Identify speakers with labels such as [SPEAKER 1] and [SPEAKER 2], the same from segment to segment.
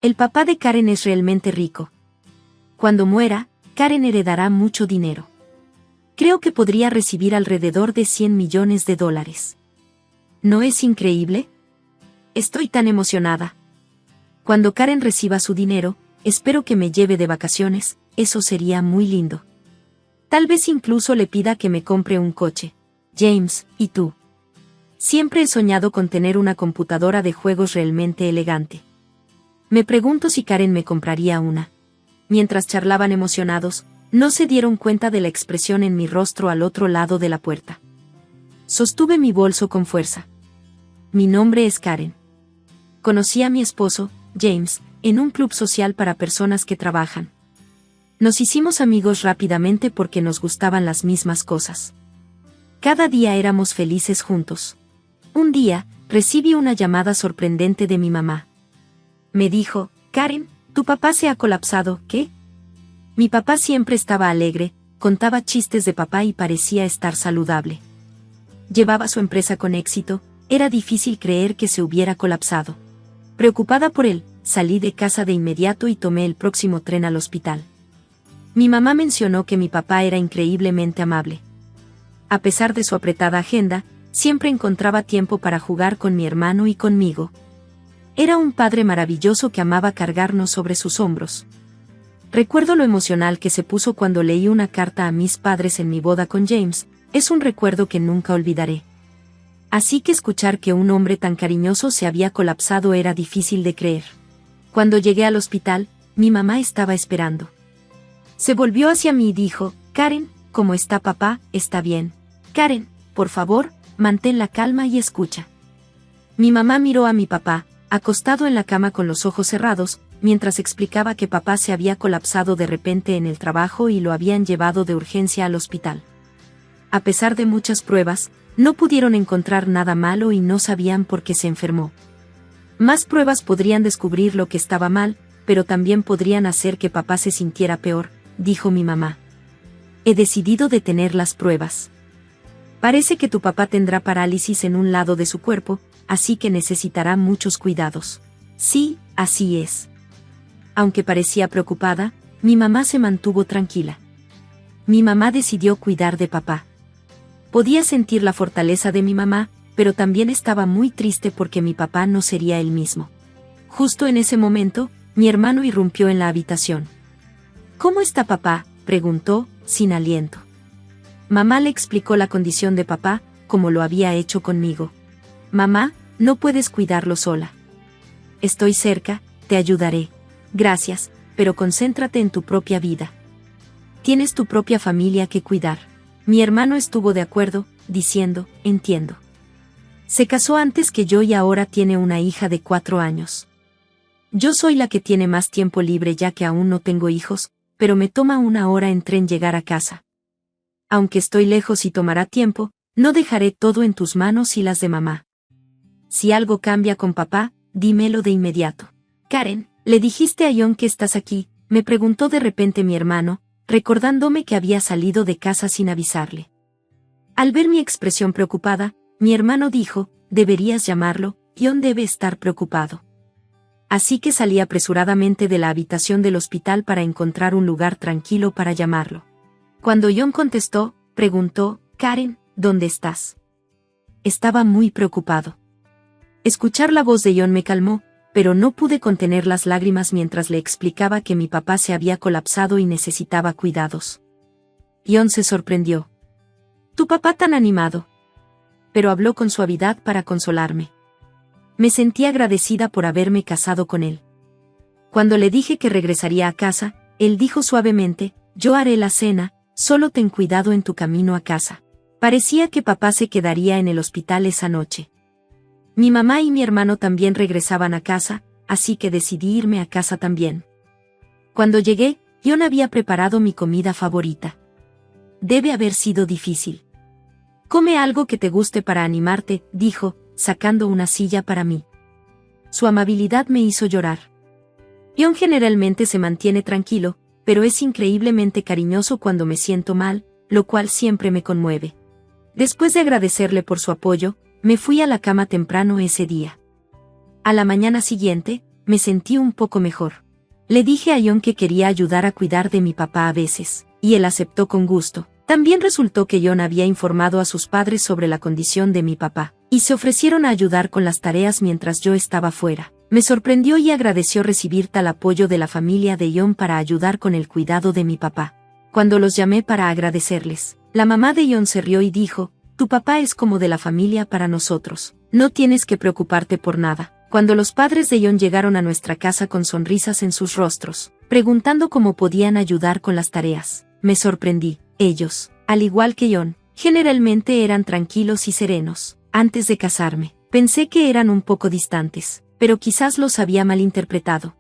[SPEAKER 1] El papá de Karen es realmente rico. Cuando muera, Karen heredará mucho dinero. Creo que podría recibir alrededor de $100 millones. ¿No es increíble? Estoy tan emocionada. Cuando Karen reciba su dinero, espero que me lleve de vacaciones, eso sería muy lindo. Tal vez incluso le pida que me compre un coche. James, ¿y tú? Siempre he soñado con tener una computadora de juegos realmente elegante. Me pregunto si Karen me compraría una. Mientras charlaban emocionados, no se dieron cuenta de la expresión en mi rostro al otro lado de la puerta. Sostuve mi bolso con fuerza. Mi nombre es Karen. Conocí a mi esposo, James, en un club social para personas que trabajan. Nos hicimos amigos rápidamente porque nos gustaban las mismas cosas. Cada día éramos felices juntos. Un día, recibí una llamada sorprendente de mi mamá. Me dijo, Karen, tu papá se ha colapsado, ¿qué? Mi papá siempre estaba alegre, contaba chistes de papá y parecía estar saludable. Llevaba su empresa con éxito, era difícil creer que se hubiera colapsado. Preocupada por él, salí de casa de inmediato y tomé el próximo tren al hospital. Mi mamá mencionó que mi papá era increíblemente amable. A pesar de su apretada agenda, siempre encontraba tiempo para jugar con mi hermano y conmigo. Era un padre maravilloso que amaba cargarnos sobre sus hombros. Recuerdo lo emocional que se puso cuando leí una carta a mis padres en mi boda con James, es un recuerdo que nunca olvidaré. Así que escuchar que un hombre tan cariñoso se había colapsado era difícil de creer. Cuando llegué al hospital, mi mamá estaba esperando. Se volvió hacia mí y dijo, Karen, ¿cómo está papá? ¿Está bien? Karen, por favor, mantén la calma y escucha. Mi mamá miró a mi papá, acostado en la cama con los ojos cerrados, mientras explicaba que papá se había colapsado de repente en el trabajo y lo habían llevado de urgencia al hospital. A pesar de muchas pruebas, no pudieron encontrar nada malo y no sabían por qué se enfermó. Más pruebas podrían descubrir lo que estaba mal, pero también podrían hacer que papá se sintiera peor, dijo mi mamá. He decidido detener las pruebas. Parece que tu papá tendrá parálisis en un lado de su cuerpo, así que necesitará muchos cuidados. Sí, así es. Aunque parecía preocupada, mi mamá se mantuvo tranquila. Mi mamá decidió cuidar de papá. Podía sentir la fortaleza de mi mamá, pero también estaba muy triste porque mi papá no sería el mismo. Justo en ese momento, mi hermano irrumpió en la habitación. ¿Cómo está papá?, preguntó, sin aliento. Mamá le explicó la condición de papá, como lo había hecho conmigo. Mamá, no puedes cuidarlo sola. Estoy cerca, te ayudaré. Gracias, pero concéntrate en tu propia vida. Tienes tu propia familia que cuidar. Mi hermano estuvo de acuerdo, diciendo, entiendo. Se casó antes que yo y ahora tiene una hija de 4 años. Yo soy la que tiene más tiempo libre ya que aún no tengo hijos, pero me toma 1 hora en tren llegar a casa. Aunque estoy lejos y tomará tiempo, no dejaré todo en tus manos y las de mamá. Si algo cambia con papá, dímelo de inmediato. Karen, ¿le dijiste a John que estás aquí?, me preguntó de repente mi hermano, recordándome que había salido de casa sin avisarle. Al ver mi expresión preocupada, mi hermano dijo, deberías llamarlo, John debe estar preocupado. Así que salí apresuradamente de la habitación del hospital para encontrar un lugar tranquilo para llamarlo. Cuando John contestó, preguntó, Karen, ¿dónde estás? Estaba muy preocupado. Escuchar la voz de John me calmó, pero no pude contener las lágrimas mientras le explicaba que mi papá se había colapsado y necesitaba cuidados. John se sorprendió. «¿Tu papá tan animado?», pero habló con suavidad para consolarme. Me sentí agradecida por haberme casado con él. Cuando le dije que regresaría a casa, él dijo suavemente, «Yo haré la cena, solo ten cuidado en tu camino a casa». Parecía que papá se quedaría en el hospital esa noche. Mi mamá y mi hermano también regresaban a casa, así que decidí irme a casa también. Cuando llegué, John había preparado mi comida favorita. Debe haber sido difícil. «Come algo que te guste para animarte», dijo, sacando una silla para mí. Su amabilidad me hizo llorar. John generalmente se mantiene tranquilo, pero es increíblemente cariñoso cuando me siento mal, lo cual siempre me conmueve. Después de agradecerle por su apoyo, me fui a la cama temprano ese día. A la mañana siguiente, me sentí un poco mejor. Le dije a John que quería ayudar a cuidar de mi papá a veces, y él aceptó con gusto. También resultó que John había informado a sus padres sobre la condición de mi papá, y se ofrecieron a ayudar con las tareas mientras yo estaba fuera. Me sorprendió y agradeció recibir tal apoyo de la familia de John para ayudar con el cuidado de mi papá. Cuando los llamé para agradecerles, la mamá de John se rió y dijo: «Tu papá es como de la familia para nosotros. No tienes que preocuparte por nada». Cuando los padres de John llegaron a nuestra casa con sonrisas en sus rostros, preguntando cómo podían ayudar con las tareas, me sorprendí. Ellos, al igual que John, generalmente eran tranquilos y serenos. Antes de casarme, pensé que eran un poco distantes, pero quizás los había malinterpretado.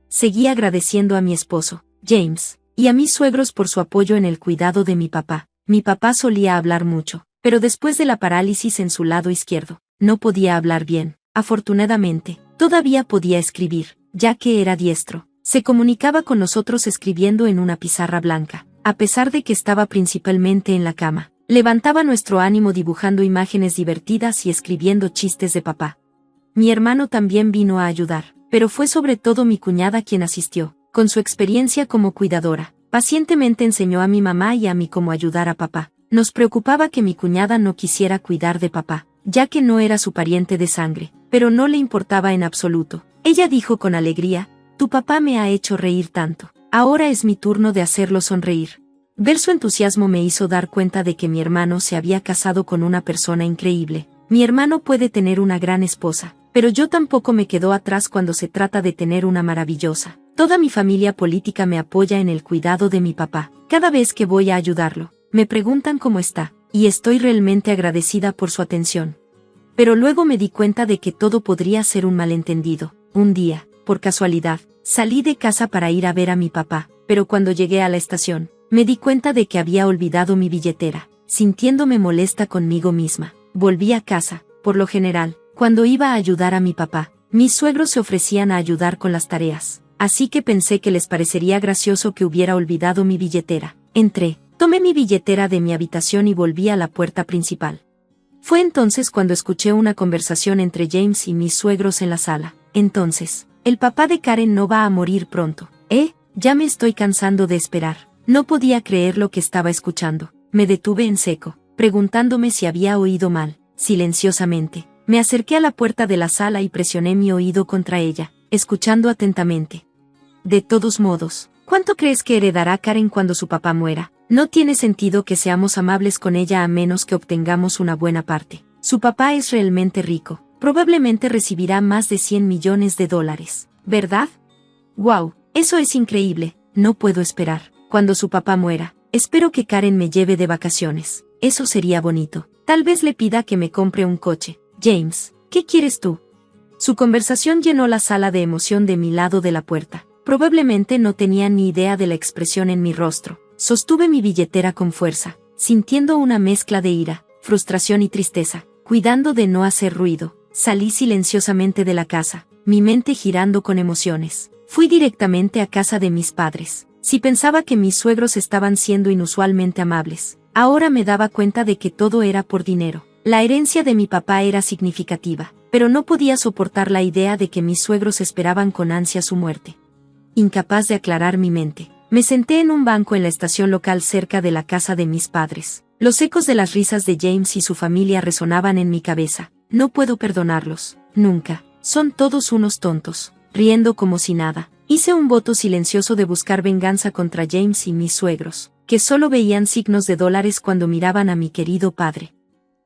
[SPEAKER 1] Seguí agradeciendo a mi esposo, James, y a mis suegros por su apoyo en el cuidado de mi papá. Mi papá solía hablar mucho, pero después de la parálisis en su lado izquierdo, no podía hablar bien. Afortunadamente, todavía podía escribir, ya que era diestro. Se comunicaba con nosotros escribiendo en una pizarra blanca. A pesar de que estaba principalmente en la cama, levantaba nuestro ánimo dibujando imágenes divertidas y escribiendo chistes de papá. Mi hermano también vino a ayudar, pero fue sobre todo mi cuñada quien asistió. Con su experiencia como cuidadora, pacientemente enseñó a mi mamá y a mí cómo ayudar a papá. Nos preocupaba que mi cuñada no quisiera cuidar de papá, ya que no era su pariente de sangre, pero no le importaba en absoluto. Ella dijo con alegría: «Tu papá me ha hecho reír tanto. Ahora es mi turno de hacerlo sonreír». Ver su entusiasmo me hizo dar cuenta de que mi hermano se había casado con una persona increíble. Mi hermano puede tener una gran esposa, pero yo tampoco me quedo atrás cuando se trata de tener una maravillosa. Toda mi familia política me apoya en el cuidado de mi papá. Cada vez que voy a ayudarlo, me preguntan cómo está, y estoy realmente agradecida por su atención. Pero luego me di cuenta de que todo podría ser un malentendido. Un día, por casualidad, salí de casa para ir a ver a mi papá, pero cuando llegué a la estación, me di cuenta de que había olvidado mi billetera. Sintiéndome molesta conmigo misma, volví a casa. Por lo general, cuando iba a ayudar a mi papá, mis suegros se ofrecían a ayudar con las tareas, así que pensé que les parecería gracioso que hubiera olvidado mi billetera. Entré, tomé mi billetera de mi habitación y volví a la puerta principal. Fue entonces cuando escuché una conversación entre James y mis suegros en la sala. «Entonces, el papá de Karen no va a morir pronto, ¿eh? Ya me estoy cansando de esperar». No podía creer lo que estaba escuchando. Me detuve en seco, preguntándome si había oído mal. Silenciosamente, me acerqué a la puerta de la sala y presioné mi oído contra ella, escuchando atentamente. «De todos modos, ¿cuánto crees que heredará Karen cuando su papá muera? No tiene sentido que seamos amables con ella a menos que obtengamos una buena parte. Su papá es realmente rico. Probablemente recibirá más de 100 millones de dólares, ¿verdad? ¡Wow! Eso es increíble. No puedo esperar. Cuando su papá muera, espero que Karen me lleve de vacaciones. Eso sería bonito. Tal vez le pida que me compre un coche. James, ¿qué quieres tú?» Su conversación llenó la sala de emoción de mi lado de la puerta. Probablemente no tenía ni idea de la expresión en mi rostro. Sostuve mi billetera con fuerza, sintiendo una mezcla de ira, frustración y tristeza. Cuidando de no hacer ruido, salí silenciosamente de la casa, mi mente girando con emociones. Fui directamente a casa de mis padres. Si pensaba que mis suegros estaban siendo inusualmente amables, ahora me daba cuenta de que todo era por dinero. La herencia de mi papá era significativa, pero no podía soportar la idea de que mis suegros esperaban con ansia su muerte. Incapaz de aclarar mi mente, me senté en un banco en la estación local cerca de la casa de mis padres. Los ecos de las risas de James y su familia resonaban en mi cabeza. No puedo perdonarlos, nunca. Son todos unos tontos. Riendo como si nada, hice un voto silencioso de buscar venganza contra James y mis suegros, que solo veían signos de dólares cuando miraban a mi querido padre.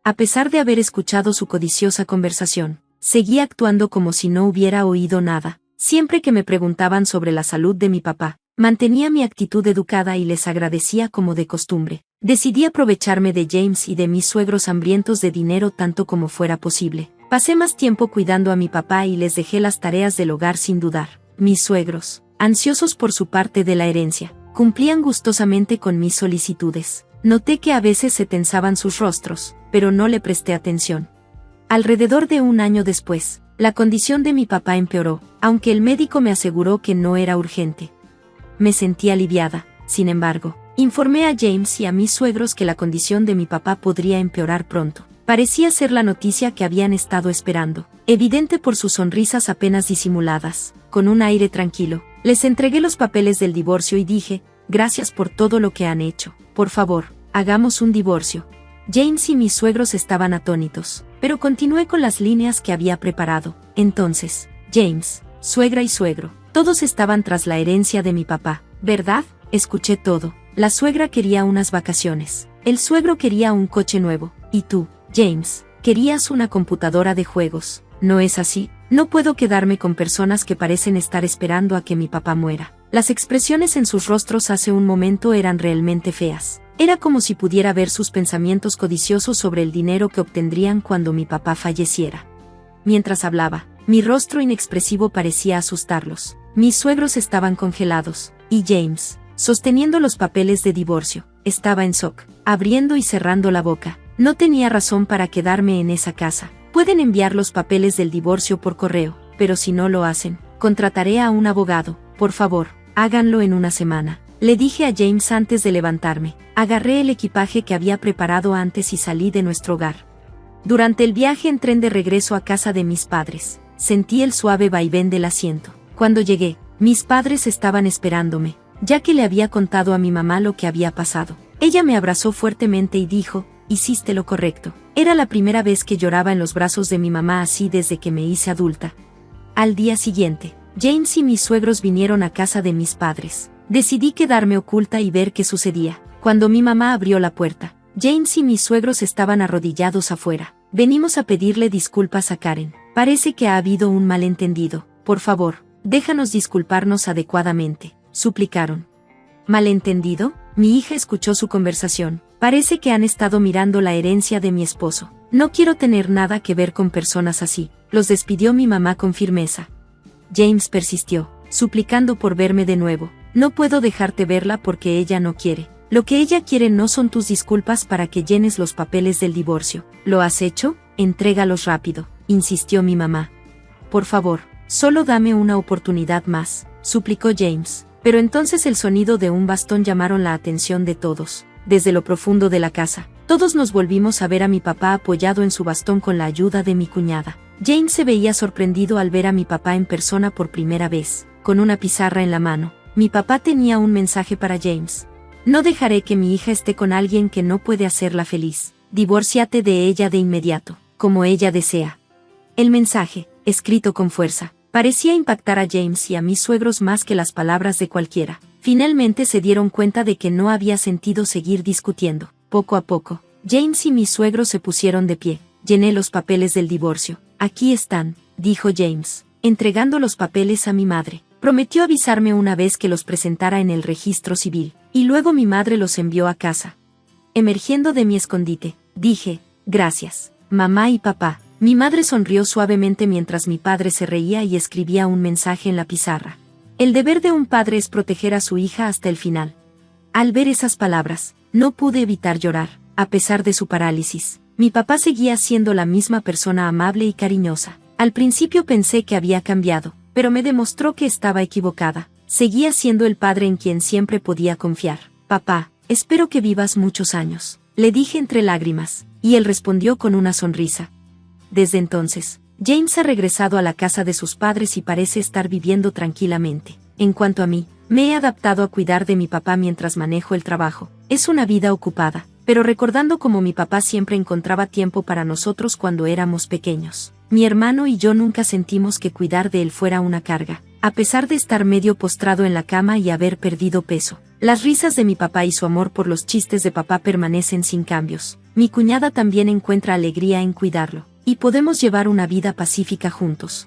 [SPEAKER 1] A pesar de haber escuchado su codiciosa conversación, seguí actuando como si no hubiera oído nada. Siempre que me preguntaban sobre la salud de mi papá, mantenía mi actitud educada y les agradecía como de costumbre. Decidí aprovecharme de James y de mis suegros hambrientos de dinero tanto como fuera posible. Pasé más tiempo cuidando a mi papá y les dejé las tareas del hogar sin dudar. Mis suegros, ansiosos por su parte de la herencia, cumplían gustosamente con mis solicitudes. Noté que a veces se tensaban sus rostros, pero no le presté atención. Alrededor de un año después, la condición de mi papá empeoró, aunque el médico me aseguró que no era urgente. Me sentí aliviada. Sin embargo, informé a James y a mis suegros que la condición de mi papá podría empeorar pronto. Parecía ser la noticia que habían estado esperando, evidente por sus sonrisas apenas disimuladas. Con un aire tranquilo, les entregué los papeles del divorcio y dije, gracias por todo lo que han hecho. Por favor, hagamos un divorcio. James y mis suegros estaban atónitos, pero continué con las líneas que había preparado. Entonces, James, suegra y suegro, todos estaban tras la herencia de mi papá, ¿verdad? Escuché todo. La suegra quería unas vacaciones, el suegro quería un coche nuevo, y tú, James, querías una computadora de juegos. ¿No es así? No puedo quedarme con personas que parecen estar esperando a que mi papá muera. Las expresiones en sus rostros hace un momento eran realmente feas. Era como si pudiera ver sus pensamientos codiciosos sobre el dinero que obtendrían cuando mi papá falleciera. Mientras hablaba, mi rostro inexpresivo parecía asustarlos. Mis suegros estaban congelados, y James, sosteniendo los papeles de divorcio, estaba en shock, abriendo y cerrando la boca. No tenía razón para quedarme en esa casa. Pueden enviar los papeles del divorcio por correo, pero si no lo hacen, contrataré a un abogado. Por favor, háganlo en una semana. Le dije a James antes de levantarme. Agarré el equipaje que había preparado antes y salí de nuestro hogar. Durante el viaje en tren de regreso a casa de mis padres, sentí el suave vaivén del asiento. Cuando llegué, mis padres estaban esperándome, ya que le había contado a mi mamá lo que había pasado. Ella me abrazó fuertemente y dijo, hiciste lo correcto. Era la primera vez que lloraba en los brazos de mi mamá así desde que me hice adulta. Al día siguiente, James y mis suegros vinieron a casa de mis padres. Decidí quedarme oculta y ver qué sucedía. Cuando mi mamá abrió la puerta, James y mis suegros estaban arrodillados afuera. Venimos a pedirle disculpas a Karen. Parece que ha habido un malentendido. Por favor, déjanos disculparnos adecuadamente, suplicaron. ¿Malentendido? Mi hija escuchó su conversación. Parece que han estado mirando la herencia de mi esposo. No quiero tener nada que ver con personas así. Los despidió mi mamá con firmeza. James persistió, suplicando por verme de nuevo. No puedo dejarte verla porque ella no quiere. Lo que ella quiere no son tus disculpas para que llenes los papeles del divorcio. ¿Lo has hecho? Entrégalos rápido, insistió mi mamá. Por favor, solo dame una oportunidad más, suplicó James. Pero entonces el sonido de un bastón llamaron la atención de todos. Desde lo profundo de la casa, todos nos volvimos a ver a mi papá apoyado en su bastón con la ayuda de mi cuñada. James se veía sorprendido al ver a mi papá en persona por primera vez, con una pizarra en la mano. Mi papá tenía un mensaje para James. No dejaré que mi hija esté con alguien que no puede hacerla feliz. Divórciate de ella de inmediato, como ella desea. El mensaje, escrito con fuerza, parecía impactar a James y a mis suegros más que las palabras de cualquiera. Finalmente se dieron cuenta de que no había sentido seguir discutiendo. Poco a poco, James y mis suegros se pusieron de pie. Llené los papeles del divorcio. Aquí están, dijo James, entregando los papeles a mi madre. Prometió avisarme una vez que los presentara en el registro civil, y luego mi madre los envió a casa. Emergiendo de mi escondite, dije, gracias, mamá y papá. Mi madre sonrió suavemente mientras mi padre se reía y escribía un mensaje en la pizarra. El deber de un padre es proteger a su hija hasta el final. Al ver esas palabras, no pude evitar llorar, a pesar de su parálisis. Mi papá seguía siendo la misma persona amable y cariñosa. Al principio pensé que había cambiado, pero me demostró que estaba equivocada. Seguía siendo el padre en quien siempre podía confiar. Papá, espero que vivas muchos años, le dije entre lágrimas, y él respondió con una sonrisa. Desde entonces, James ha regresado a la casa de sus padres y parece estar viviendo tranquilamente. En cuanto a mí, me he adaptado a cuidar de mi papá mientras manejo el trabajo. Es una vida ocupada, pero recordando cómo mi papá siempre encontraba tiempo para nosotros cuando éramos pequeños. Mi hermano y yo nunca sentimos que cuidar de él fuera una carga, a pesar de estar medio postrado en la cama y haber perdido peso. Las risas de mi papá y su amor por los chistes de papá permanecen sin cambios. Mi cuñada también encuentra alegría en cuidarlo, y podemos llevar una vida pacífica juntos.